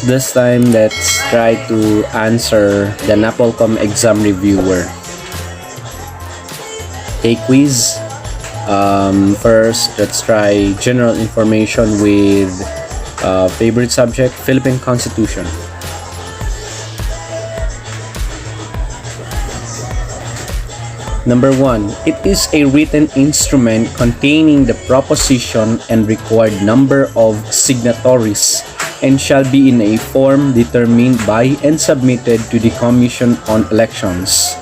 This time, let's try to answer the NAPOLCOM exam reviewer. A quiz. First, let's try general information with favorite subject, Philippine Constitution. Number 1. It is a written instrument containing the proposition and required number of signatories and shall be in a form determined by and submitted to the Commission on Elections.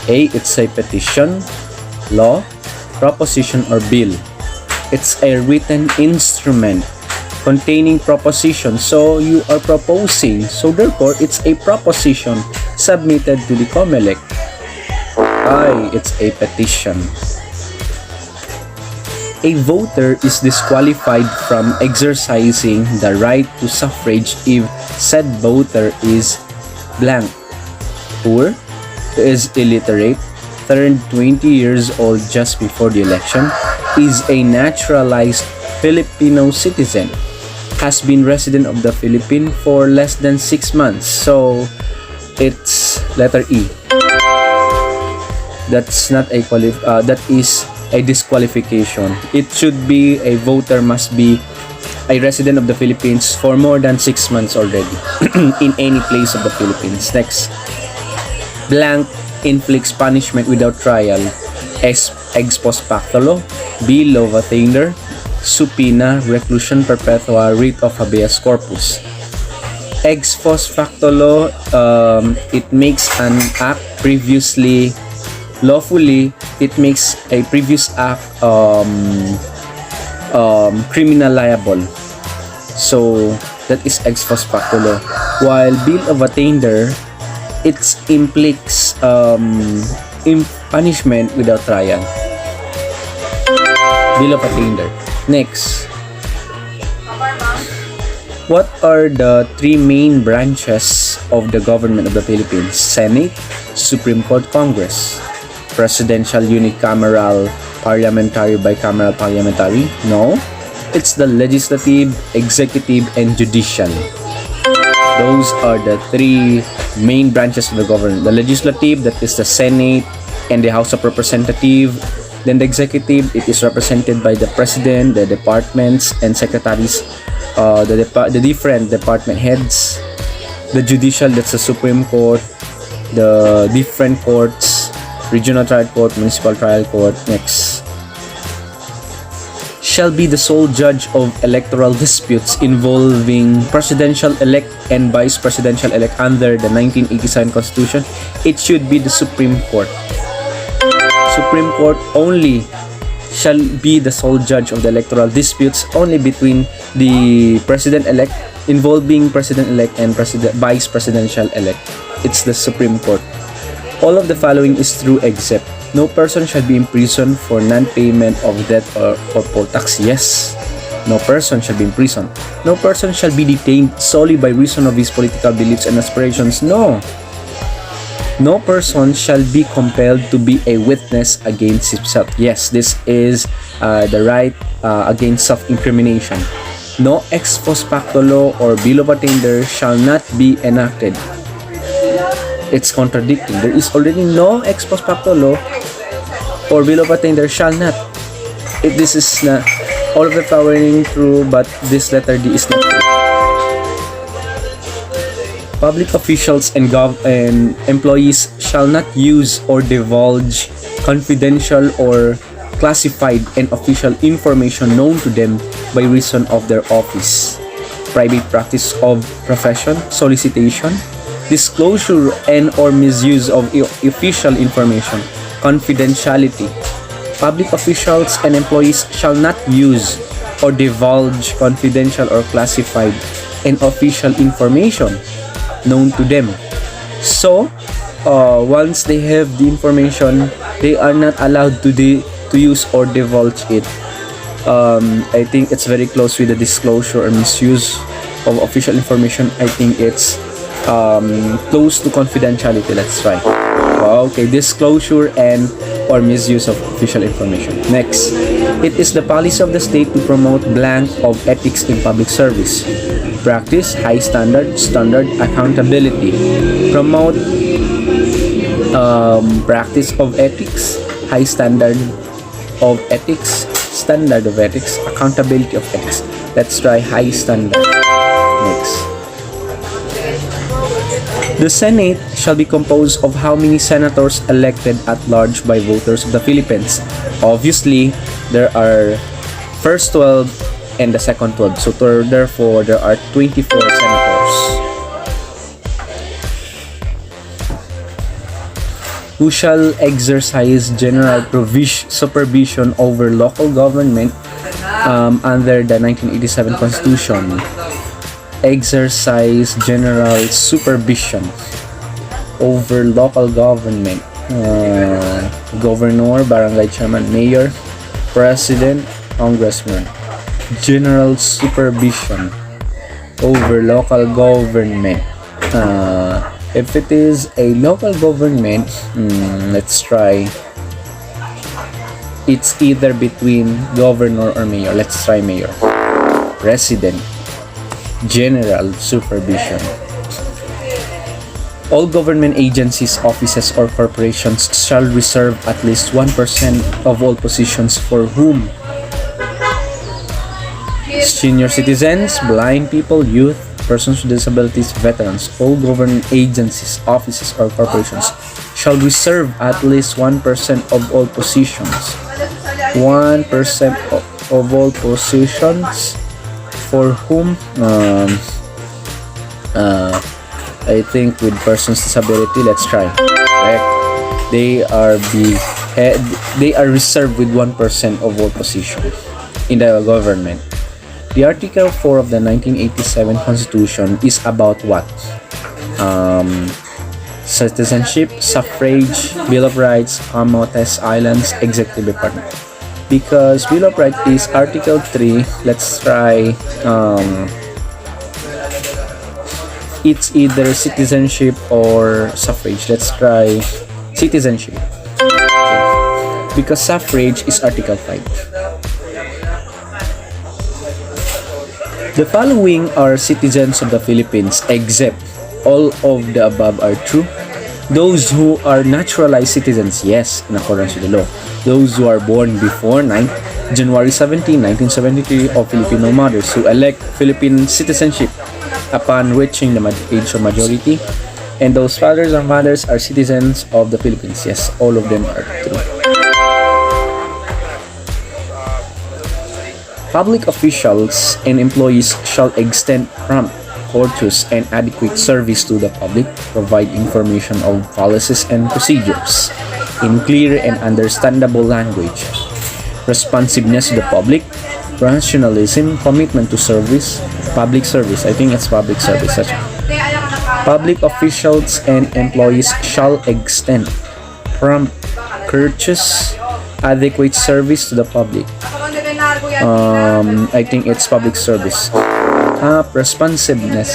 A. It's a petition, law, proposition, or bill. It's a written instrument containing proposition. So you are proposing. So therefore, it's a proposition submitted to the COMELEC. I. It's a petition. A voter is disqualified from exercising the right to suffrage if said voter is blank, poor, is illiterate, turned 20 years old just before the election, is a naturalized Filipino citizen, has been resident of the Philippines for less than 6 months. So it's letter E. That's not a that is a disqualification. It should be a voter must be a resident of the Philippines for more than 6 months already in any place of the Philippines. Next, blank inflicts punishment without trial. Ex post facto, B. Law of attainder, subpoena, reclusion perpetua, writ of habeas corpus. Ex post facto law, it makes an act previously lawfully, it makes a previous act criminal liable. So that is ex post facto law. While bill of attainder, it implies punishment without trial. Bill of attainder. Next, what are the 3 main branches of the government of the Philippines? Senate, Supreme Court, Congress. Presidential, unicameral, parliamentary, bicameral, parliamentary? No. It's the legislative, executive, and judicial. Those are the 3 main branches of the government. The legislative, that is the Senate and the House of Representatives. Then the executive, it is represented by the president, the departments and secretaries, the different department heads. The judicial, that's the Supreme Court, the different courts, regional trial court, municipal trial court. Next, shall be the sole judge of electoral disputes involving presidential-elect and vice presidential-elect under the 1987 Constitution. It should be the Supreme Court. Supreme Court only shall be the sole judge of the electoral disputes only between the president-elect, involving president-elect and vice presidential-elect. It's the Supreme Court. All of the following is true except no person shall be imprisoned for non-payment of debt or poll tax. Yes. No person shall be imprisoned. No person shall be detained solely by reason of his political beliefs and aspirations. No. No person shall be compelled to be a witness against himself. Yes, this is the right against self-incrimination. No ex post facto law or bill of attainder shall not be enacted. It's contradicting. There is already no ex post facto law or bill of attainder shall not. This is not all of the following true, but this letter D is not true. Public officials and employees shall not use or divulge confidential or classified and official information known to them by reason of their office, private practice of profession, solicitation, disclosure and or misuse of official information, confidentiality. Public officials and employees shall not use or divulge confidential or classified and official information known to them. So, once they have the information, they are not allowed to use or divulge it. I think it's very close with the disclosure or misuse of official information. I think it's close to confidentiality. Let's try. Okay, disclosure and or misuse of official information. Next, It is the policy of the state to promote blank of ethics in public service. Practice high standard accountability. Promote practice of ethics, high standard of ethics, accountability of ethics. Let's try high standard. Next. The Senate shall be composed of how many senators elected at large by voters of the Philippines? Obviously, there are first 12 and the second 12. So therefore, there are 24 senators. Who shall exercise general supervision over local government under the 1987 Constitution? Exercise general supervision over local government. Governor, barangay chairman, mayor, president, congressman. General supervision over local government. If it is a local government, let's try. It's either between governor or mayor. Let's try mayor. President. General supervision. All government agencies, offices, or corporations shall reserve at least 1% of all positions for whom? Senior citizens, blind people, youth, persons with disabilities, veterans. All government agencies, offices, or corporations shall reserve at least 1% of all positions. 1% of all positions for whom? I think with persons with disability. Let's try. Correct. They are reserved with 1% of all positions in the government. The Article 4 of the 1987 Constitution is about what? Citizenship, suffrage, Bill of Rights, Camotes Islands, Executive Department. Because Bill of Rights is Article 3, let's try, it's either citizenship or suffrage. Let's try citizenship. Okay. Because suffrage is Article 5. The following are citizens of the Philippines, except all of the above are true. Those who are naturalized citizens, yes, in accordance with the law. Those who are born before January 17, 1973 of Filipino mothers who elect Philippine citizenship upon reaching the age of majority. And those fathers or mothers are citizens of the Philippines. Yes, all of them are true. Public officials and employees shall extend prompt, courteous, and adequate service to the public, provide information on policies and procedures in clear and understandable language, responsiveness to the public, professionalism, commitment to service, public service. I think it's public service. Public officials and employees shall extend prompt, courteous, adequate service to the public. I think it's public service. Responsiveness.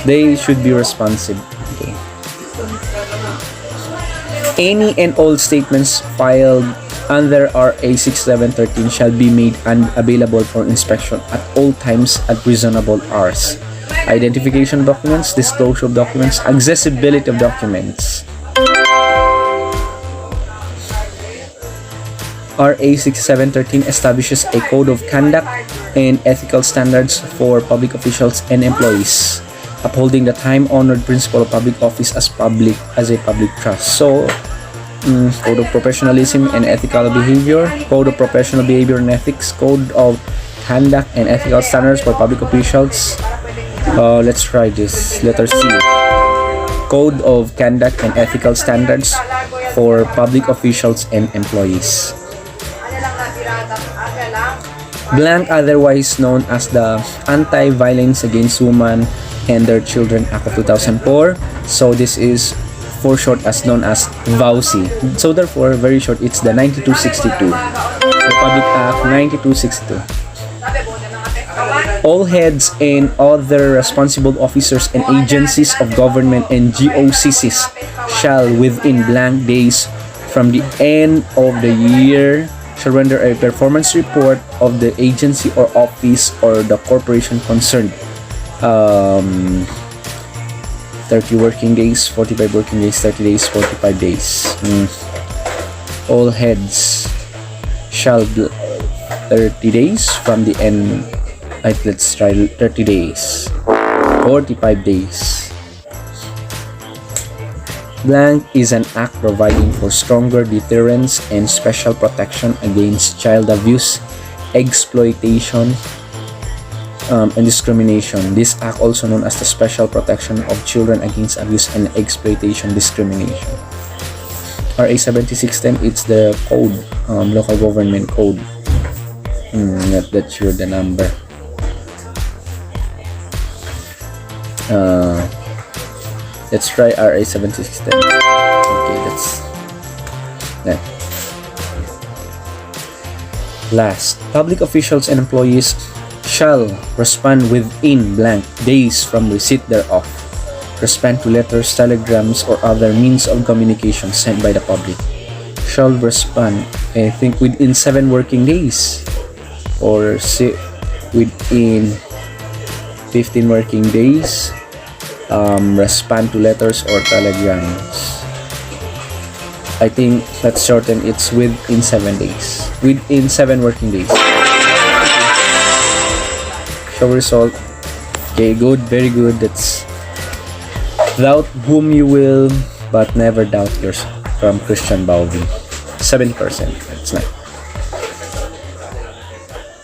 They should be responsive. Okay. Any and all statements filed under RA 6713 shall be made available for inspection at all times at reasonable hours. Identification documents, disclosure of documents, accessibility of documents. RA 6713 establishes a code of conduct and ethical standards for public officials and employees, upholding the time-honored principle of public office as a public trust. So, code of professionalism and ethical behavior, code of professional behavior and ethics, code of conduct and ethical standards for public officials. Let's try this. Letter C. Code of conduct and ethical standards for public officials and employees. Blank, otherwise known as the Anti-Violence Against Women and Their Children Act of 2004. So this is for short as known as VAUSI. So therefore, very short, it's the 9262. Republic Act 9262. All heads and other responsible officers and agencies of government and GOCCs shall within blank days from the end of the year shall render a performance report of the agency or office or the corporation concerned. 30 working days, 45 working days, 30 days, 45 days. All heads shall 30 days from the end. Let's try 30 days, 45 days. Blank is an act providing for stronger deterrence and special protection against child abuse, exploitation, and discrimination. This act, also known as the Special Protection of Children Against Abuse and Exploitation Discrimination. RA 7610, it's the code, local government code. Not that sure the number. Let's try RA 7610. Okay, that's that. Last, public officials and employees shall respond within blank days from receipt thereof. Respond to letters, telegrams, or other means of communication sent by the public. Shall respond, I think, within 7 working days, or within 15 working days. Respond to letters or telegrams. I think let's shorten, it's within 7 days. Within 7 working days. Show result. Okay, good, very good. That's doubt whom you will, but never doubt yourself, from Christian Balvin. 70%. That's nice.